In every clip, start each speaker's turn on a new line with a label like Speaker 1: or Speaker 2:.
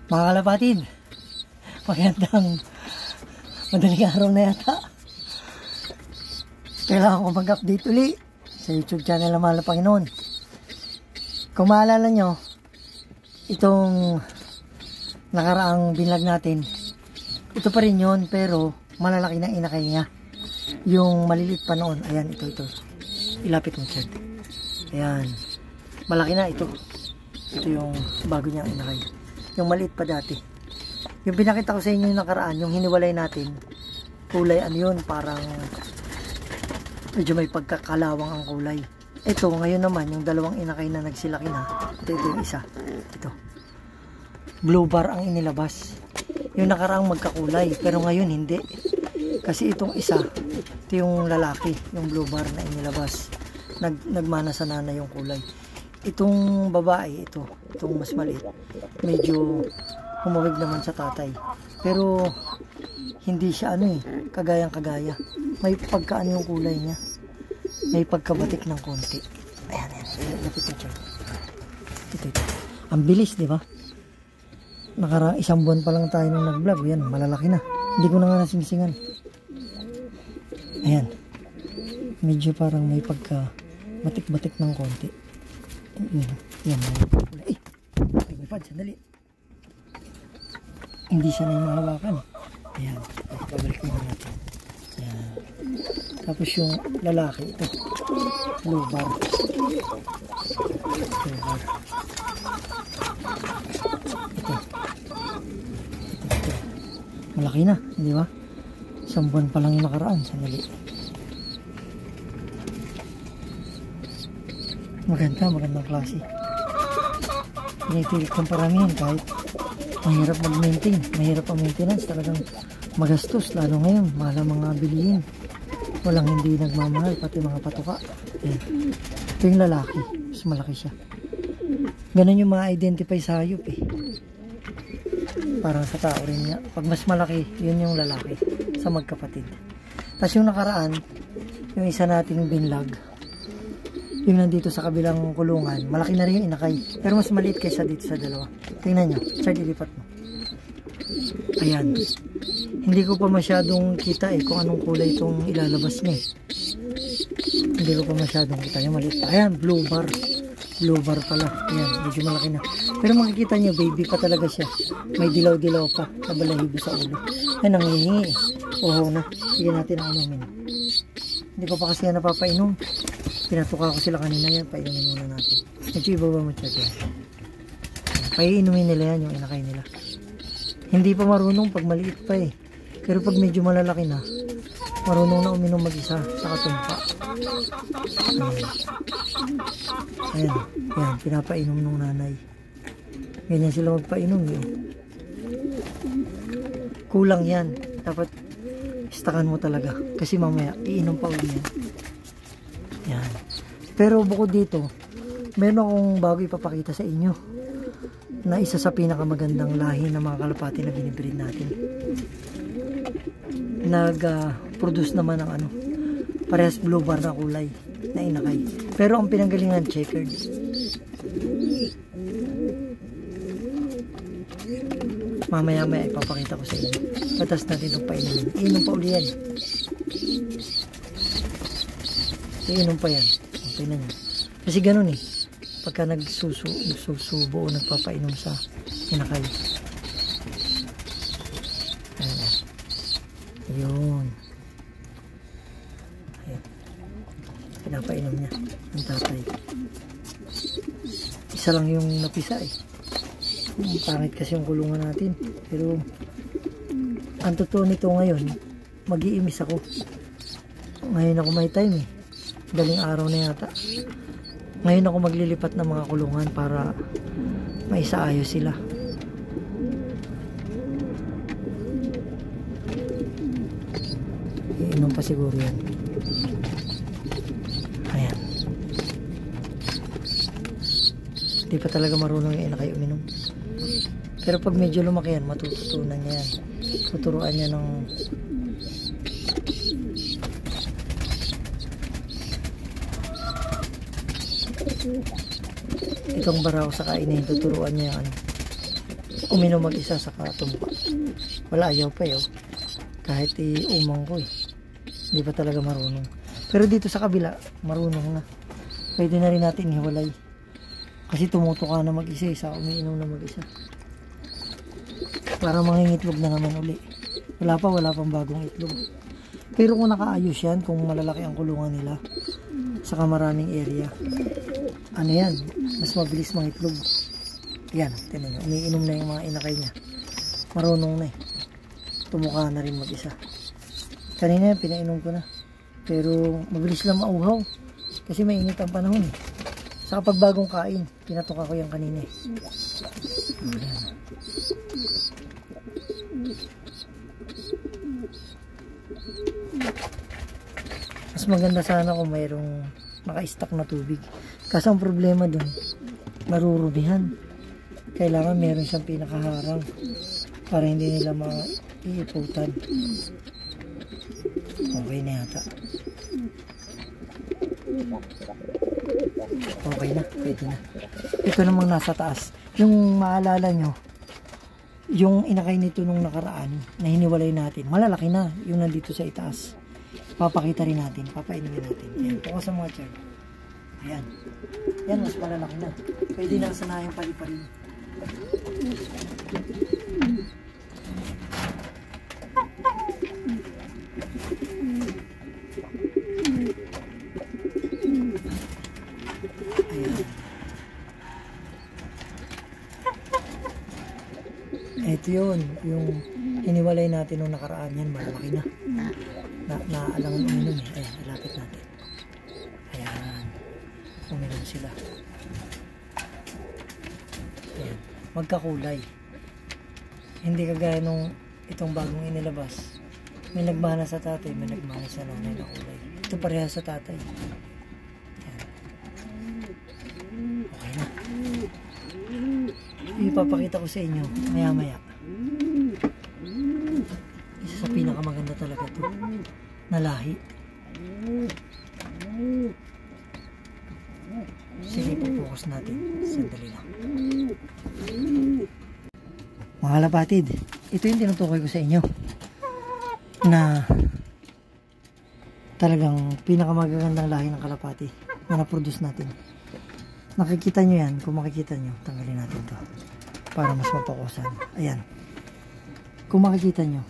Speaker 1: Mga kalapatid, magandang madaling araw na yata. Kailangan ko mag-update uli sa YouTube channel ng Mahal na Panginoon. Kung maalala nyo, itong nakaraang binlag natin, ito pa rin yun, pero malalaki na inakay niya. Yung malilit pa noon, ayan, ito. Ilapit mo, Chad. Ayan, malaki na ito. Ito yung bago niyang inakay. Yung maliit pa dati. Yung pinakita ko sa inyo yung nakaraan, yung hiniwalay natin, kulay ano yun, parang medyo may pagkakalawang ang kulay. Ito, ngayon naman, yung dalawang inakay na nagsilaki na, ito yung isa. Ito. Blue bar ang inilabas. Yung nakaraang magkakulay, pero ngayon hindi. Kasi itong isa, ito yung lalaki, yung blue bar na inilabas. Nagmana sa nana yung kulay. Itong babae, itong mas maliit, medyo humawig naman sa tatay. Pero hindi siya kagayang-kagaya. May pagkaano yung kulay niya. May pagkabatik ng konti. Ayan. Lapit na siya. Ito. Ang bilis, di ba? Isang buwan pa lang tayo nung nag-vlog. Yan, malalaki na. Hindi ko na nga nasingsingan. Ayan. Medyo parang may pagkabatik-batik ng konti. Yan. May pad, sandali. Hindi siya na yung mahawakan. Ayan. Pabalik na natin. Ayan. Tapos yung lalaki, ito. Blue bar. Ito. Malaki na, di ba? Isang buwan pa lang yung nakaraan. Sandali. Magandang klase. Pinitilit kong paramihan kahit mahirap mag-maintain. Mahirap ang maintenance. Talagang magastos. Lalo ngayon, mahal ang mga bilihin. Walang hindi nagmamahal. Pati mga patuka. Ayan. Ito yung lalaki. Mas malaki siya. Ganun yung ma-identify sa hayop eh. Parang sa tao rin niya. Pag mas malaki, yun yung lalaki. Sa magkapatid. Tapos yung nakaraan, yung isa nating binlag, yung nandito sa kabilang kulungan, malaki na rin yung inakay. Pero mas maliit kaysa dito sa dalawa. Tingnan nyo. Chad, ilipat mo. Ayan. Hindi ko pa masyadong kita kung anong kulay itong ilalabas niya. Hindi ko pa masyadong kita. Yung maliit pa. Ayan, blue bar. Blue bar pala. Ayan, medyo malaki na. Pero makikita nyo, baby pa talaga siya. May dilaw-dilaw pa na balahibo sa ulo. Ayan, nangihingi. Oho na. Sige natin ang inumin. Hindi ko pa kasi napapainom. Pinatuka ko sila kanina yan. Painumin muna natin. Medyo ibaba mo siya dyan. Painumin nila yan yung inakay nila. Hindi pa marunong pag maliit pa eh. Pero pag medyo malalaki na, marunong na uminom mag-isa sa katumpa. Ayan. Ayan. Pinapainom ng nanay. Ganyan sila magpainom eh. Kulang yan. Dapat istakan mo talaga. Kasi mamaya, iinom pa ulit yan. Yan. Pero bukod dito, meron akong bago ipapakita sa inyo na isa sa pinakamagandang lahi ng mga kalapati na binibreed natin. Nag-produce naman ng parehas blue bar na kulay na inakay. Pero ang pinanggalingan checkered. Mamaya ipapakita ko sa inyo. Patas natin itong painumin. Iinom pa uli yan. Iinom pa yan. Okay na nyo. Kasi ganun eh. Pagka nagsusubo o nagpapainom sa inakay. Ayan. Ayun. Ayan. Pinapainom niya ang tatay. Isa lang yung napisa eh. Pangit kasi yung kulungan natin. Pero ang totoo nito ngayon, mag-iimis ako. Ngayon ako may time eh. Daling araw na yata. Ngayon ako maglilipat ng mga kulungan para maisaayos sila. Iinom pa siguro yan. Ayan. Hindi pa talaga marunong yung inakay uminom. Pero pag medyo lumaki yan, matututunan niya yan. Tuturuan niya ng itong baraw sa kainin, tuturuan niya uminom mag-isa sa tumuka. Wala, ayaw pa eh. Kahit umang ko eh. Hindi pa talaga marunong. Pero dito sa kabila, marunong na. Pwede na rin natin hiwalay. Kasi tumutuka na mag-isa, isa umiinom na mag-isa. Para mangingitlog na naman uli. Wala pang bagong itlog. Pero kung nakaayos yan, kung malalaki ang kulungan nila, saka maraming area, ano yan, mas mabilis mangitlog. Yan, tinan nyo, umiinom na yung mga inakay niya. Marunong na eh. Tumuka na rin mag-isa. Kanina yan, pinainom ko na. Pero mabilis lang mauhaw. Kasi mainit ang panahon eh. Sa kapag bagong kain, pinatuka ko yan kanina eh. Ayan. Mas maganda sana kung mayroong naka-stock na tubig. Kasi ang problema dun, marurubihan. Kailangan meron siyang pinakaharang para hindi nila maiiputan. Okay na yata. Okay na, pwede na. Ito namang nasa taas. Yung maalala nyo, yung inakay nito nung nakaraan na hiniwalay natin, malalaki na yung nandito sa itaas. Papakita rin natin, papainumin natin. Ayan, tuko sa mga chair. Ayan. Yan, mas malalaki na. Pwede na sanayang paliparin. Ito yun, yung hiniwalay natin nung nakaraan yan, malalaki na. Naalangan uminom eh. Ayan, ilapit natin. Ayan, uminom sila. Ayan, magkakulay. Hindi kagaya nung itong bagong inilabas. May nagmana sa tatay, may nagmana sa nanay na kulay. Ito pareha sa tatay. Ayan. Okay na. Ipapakita ko sa inyo maya maya. Isa sa pinakamaganda talaga to na lahi. Sige, focus natin. Sandali lang. Mga lapatid, ito yung tinutukoy ko sa inyo na talagang pinakamagagandang lahi ng kalapati na na-produce natin. Nakikita nyo yan. Kung makikita nyo, tanggalin natin to para mas mapakusan. Ayan. Kung makikita nyo,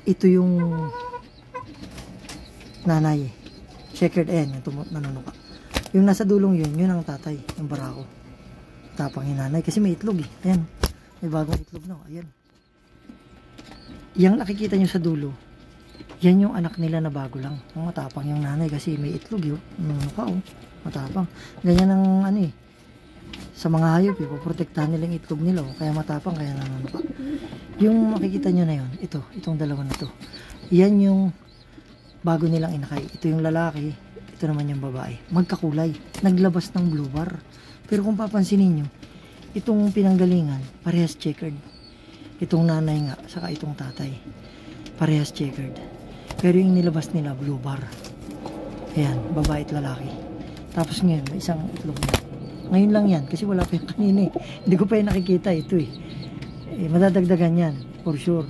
Speaker 1: ito yung nanay. Checkered end, yung nanunuka. Yung nasa dulong yun, yun ang tatay, yung barako. Tapang yung nanay kasi may itlog eh. Ayan. May bagong itlog na. Ayan. Yang nakikita nyo sa dulo, yan yung anak nila na bago lang. Ang matapang yung nanay kasi may itlog yun. Nanunuka oh. Matapang. Ganyan ang ano eh. Sa mga hayop, ipoprotektahan nila yung itlog nila. Kaya matapang, kaya nananuka. Yung makikita nyo na yun, itong dalawa na to. Yan yung bago nilang inakay. Ito yung lalaki, ito naman yung babae. Magkakulay. Naglabas ng blue bar. Pero kung papansinin nyo, itong pinanggalingan, parehas checkered. Itong nanay nga, saka itong tatay. Parehas checkered. Pero yung nilabas nila, blue bar. Ayan, babae at lalaki. Tapos ngayon, may isang itlog na. Ngayon lang yan, kasi wala pa yung kanina eh. Hindi ko pa yung nakikita ito eh. Madadagdagan yan, for sure.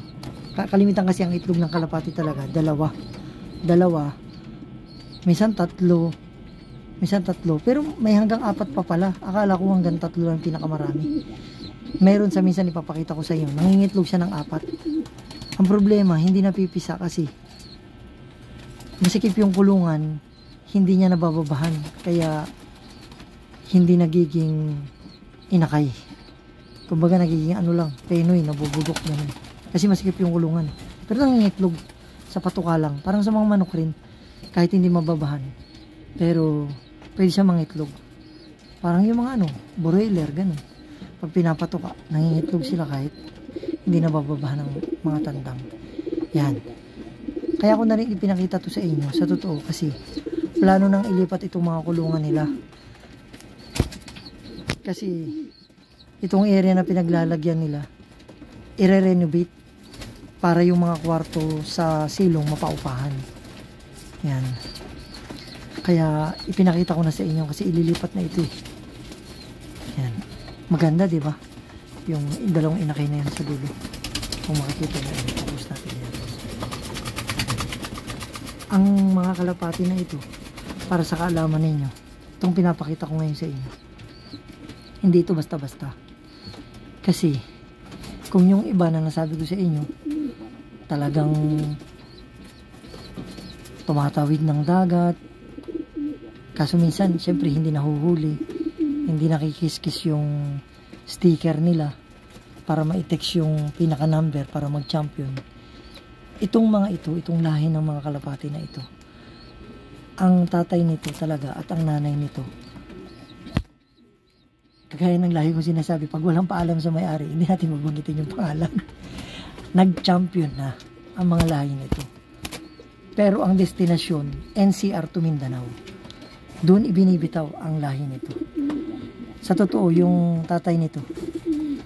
Speaker 1: Kalimitan kasi ang itlog ng kalapati talaga, dalawa. Minsan tatlo. Pero may hanggang 4 pa pala. Akala ko hanggang 3 lang pinakamarami. Meron sa minsan ipapakita ko sa inyo. Nangingitlog siya ng 4. Ang problema, hindi napipisa kasi masikip yung kulungan, hindi niya nabababahan. Kaya hindi nagiging inakay. Kumbaga nagiging ano lang, penoy, nabubugok naman. Kasi masikip yung kulungan. Pero nangingitlog sa patuka lang. Parang sa mga manok rin, kahit hindi mababahan. Pero pwede siya mangitlog. Parang yung mga broiler, ganun. Pag pinapatuka, nangingitlog sila kahit hindi nabababahan ng mga tandang. Yan. Kaya ko na rin ipinakita to sa inyo, sa totoo, kasi plano nang ilipat itong mga kulungan nila. Kasi itong area na pinaglalagyan nila, i-renovate para yung mga kwarto sa silong mapaupahan. Yan. Kaya ipinakita ko na sa inyo kasi ililipat na ito eh. Yan. Maganda, 'di ba? Yung dalawang inakay na yan sa dulo. Kung makikita na yan, focus natin yan. Ang mga kalapati na ito, para sa kaalaman ninyo, itong pinapakita ko ngayon sa inyo, hindi ito basta-basta. Kasi, kung yung iba na nasabi ko sa inyo, talagang tumatawid ng dagat, kaso minsan, syempre hindi nahuhuli, hindi nakikiskis yung sticker nila para ma-text yung pinaka number para mag-champion. Itong mga ito, itong lahi ng mga kalapati na ito, ang tatay nito talaga at ang nanay nito, kagaya ng lahi kong sinasabi, pag walang paalam sa may-ari, hindi natin mabanggitin yung pangalan. Nag-champion na ang mga lahi nito. Pero ang destinasyon, NCR to Mindanao. Doon ibinibitaw ang lahi nito. Sa totoo, yung tatay nito,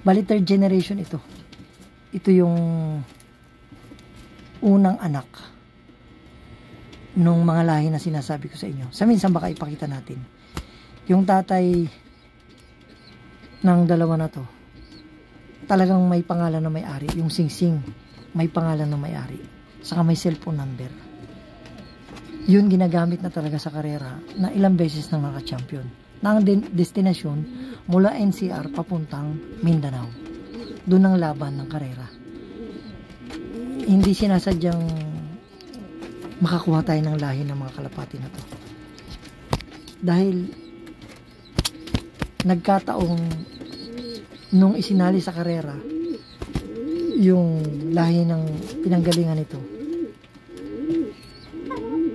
Speaker 1: bali third generation ito. Ito yung unang anak nung mga lahi na sinasabi ko sa inyo. Sa minsan baka ipakita natin. Yung tatay ng dalawa na to, talagang may pangalan na may-ari. Yung Singsing, may pangalan na may-ari. Saka may cellphone number. Yun ginagamit na talaga sa karera na ilang beses nang naka-champion. Na ang destinasyon mula NCR papuntang Mindanao. Doon ang laban ng karera. Hindi sinasadyang makakuha tayo ng lahi ng mga kalapati na to. Dahil nagkataong nung isinali sa karera yung lahi ng pinanggalingan nito,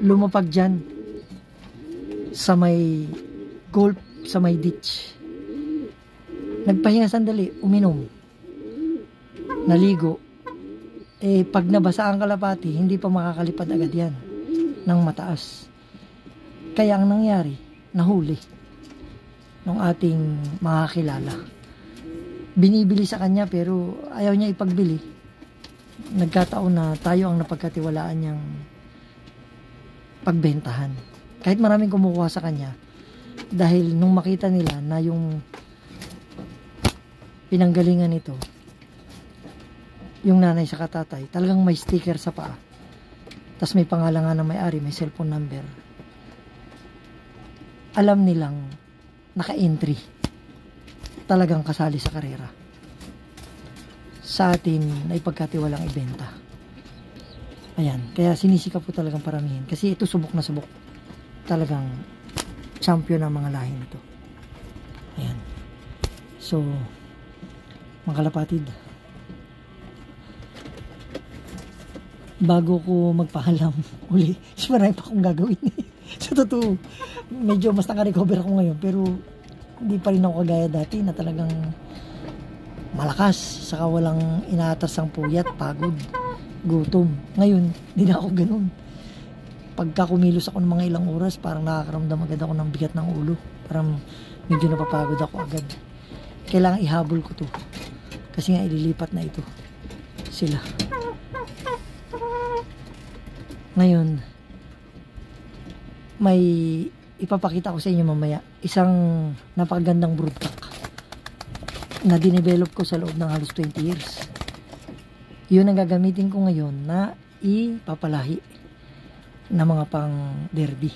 Speaker 1: lumapag dyan sa may golf, sa may ditch. Nagpahinga sandali, uminom, naligo. Pag nabasa ang kalapati, hindi pa makakalipad agad yan ng mataas. Kaya ang nangyari, nahuli ng ating mga kilala. Binibili sa kanya pero ayaw niya ipagbili. Nagkataon na tayo ang napagkatiwalaan niyang pagbentahan. Kahit maraming kumukuha sa kanya, dahil nung makita nila na yung pinanggalingan nito, yung nanay sa katatay, talagang may sticker sa paa. Tas may pangalan nga na may-ari, may cellphone number. Alam nilang naka-entry. Talagang kasali sa karera. Sa atin, na ipagkatiwalang ibenta. Ayan, kaya sinisikap po talagang paramihin. Kasi ito subok na subok. Talagang champion ang mga lahi nito. Ayan. So, mga kalapatid, bago ko magpaalam uli, marami pa akong gagawin. Sa totoo, medyo mas naka-recover ako ngayon, pero hindi pa rin ako kagaya dati na talagang malakas, saka walang inaatas ang puyat, pagod, gutom. Ngayon, hindi na ako ganun. Pagka kumilos ako ng mga ilang oras, parang nakakaramdam agad ako ng bigat ng ulo. Parang medyo napapagod ako agad. Kailangan ihabol ko to. Kasi nga ililipat na ito sila. Ngayon, may ipapakita ko sa inyo mamaya. Isang napakagandang broodcock na dinevelop ko sa loob ng halos 20 years. Yun ang gagamitin ko ngayon na ipapalahi na mga pang derby.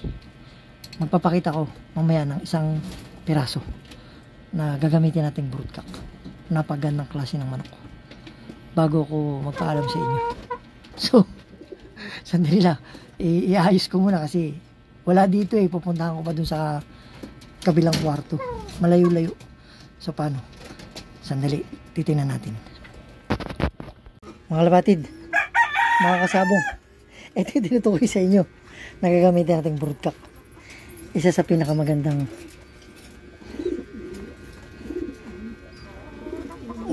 Speaker 1: Magpapakita ko mamaya ng isang piraso na gagamitin nating broodcock. Napagandang klase ng manok. Bago ko magpaalam sa inyo. So, sandali lang. Iayos ko muna kasi wala dito pupuntahan ko pa dun sa kabilang kwarto. Malayo-layo. So, paano? Sandali. Titingnan natin. Mga kapatid, mga kasabong, ito yung tinutukoy sa inyo. Nagagamitin nating broodcock. Isa sa pinakamagandang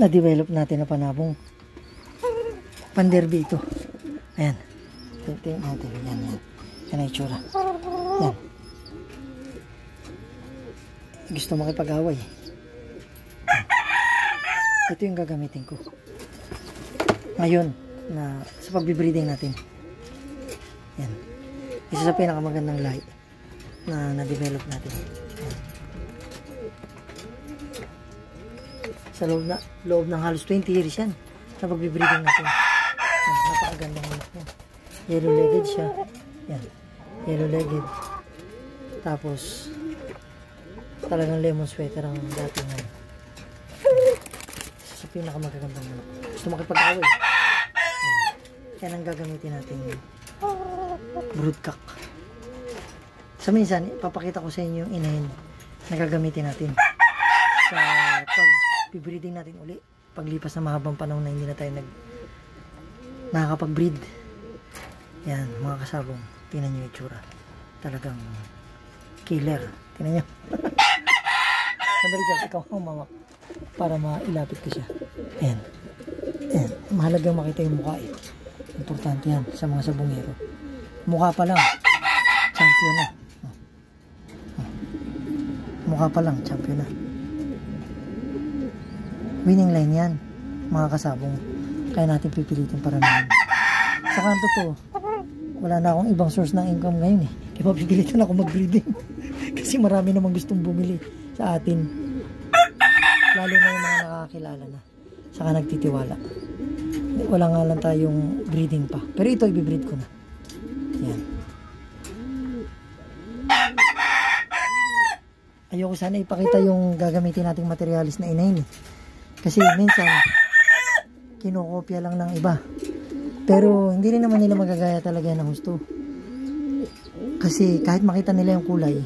Speaker 1: na-develop natin na panabong panderby ito. Ayan. Tingnan natin. Yan. Yan ang itsura. Yan. Gusto makipag-away. Ito yung gagamitin ko ngayon na sa pagbibreeding natin. Yan. Isa sa pinakamagandang lahi na na-develop natin. Yan. Sa loob ng halos 20 years yan. Sa pagbibreeding natin. Yan, napakagandang manok yan. Yellow-legged siya. Yan. Yellow-legged. Tapos, talagang lemon sweater ang dating yan. Sa pinakamagagandang manok. Gusto makipag-away. Yan ang gagamitin natin yung broodcock. Sa minsan, ipapakita ko sa inyo yung inahin na gagamitin natin sa pag-breeding natin uli. Paglipas na mahabang panahon na hindi na tayo nakakapag-breed. Yan, mga kasabong. Tingnan nyo yung itsura. Talagang killer. Tingnan nyo. Sandali dyan, ikaw ang mama. Para mailapit ko siya. Ayan. Ayan. Mahalagang makita yung mukha eh. Importante yan sa mga sabongero. Mukha pa lang. Champion na. Mukha pa lang. Champion na. Winning line yan. Mga kasabong. Kaya natin pipilitin para naman. Sa kanto to, wala na akong ibang source ng income ngayon eh. Kaya mapipilitan ako mag-breeding. Kasi marami namang gustong bumili sa atin. Lalo na yung mga nakakilala na. Saka nagtitiwala. Wala nga lang tayong breeding pa. Pero ito, ibibreed ko na. Yan. Ayoko sana ipakita yung gagamitin nating materialis na inahin eh. Kasi minsan, kinokopya lang ng iba. Pero hindi rin naman nila magagaya talaga ng gusto. Kasi kahit makita nila yung kulay,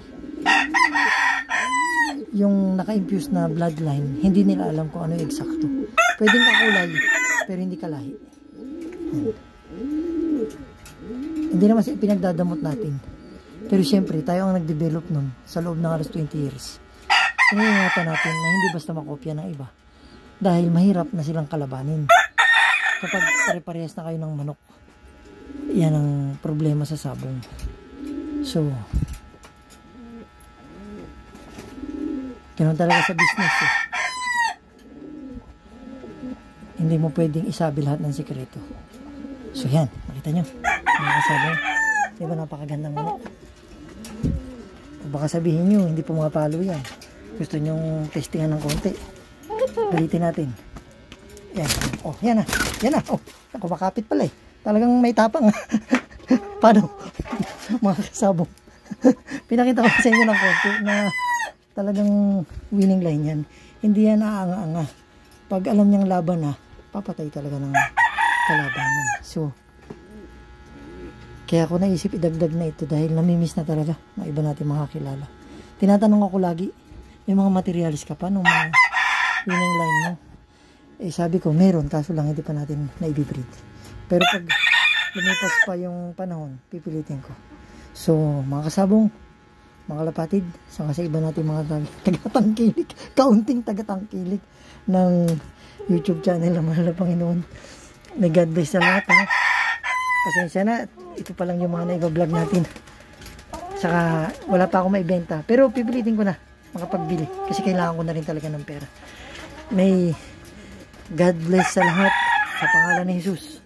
Speaker 1: yung naka-infuse na bloodline, hindi nila alam kung ano yung eksakto. Pwedeng kakulay, pero hindi kalahi. Hindi naman pinagdadamot natin. Pero syempre, tayo ang nag-develop nun sa loob ng halos 20 years. Iningatan natin na hindi basta makopya ng iba. Dahil mahirap na silang kalabanin. Kapag pare-parehas na kayo ng manok, yan ang problema sa sabong. So, ganun talaga sa business eh. Hindi mo pwedeng isabi lahat ng sikreto. So yan, makita nyo. Mga kasabong, diba napakagandang manok? O baka sabihin nyo, hindi pumapalo yan. Gusto nyong testingan ng konti. Balitin natin. Yan. Oh, yan na. Yan na. Oh, kumakapit pala eh. Talagang may tapang. Paano? Mga kasabong. Pinakita ko sa inyo ng konti na talagang winning line yan. Hindi yan aanga-anga. Pag alam niyang laban na, papatay talaga ng kalaban yan. So, kaya ako naisip idagdag na ito dahil namimiss na talaga ng iba natin mga kilala. Tinatanong ako lagi, may mga materialis ka pa nung mga winning line mo? Eh sabi ko, meron, kaso lang hindi pa natin na-breed. Pero pag lumipas pa yung panahon, pipilitin ko. So, mga kasabong, mga kalapatid, saka sa iba natin mga tagatangkilik, kaunting tagatangkilik ng YouTube channel ng Mahal na Panginoon. May God bless sa lahat ha. Pasensya na, ito pa lang yung mga naiba-vlog natin. Saka wala pa akong maibenta. Pero pipilitin ko na makapagbili kasi kailangan ko na rin talaga ng pera. May God bless sa lahat sa pangalan ni Jesus.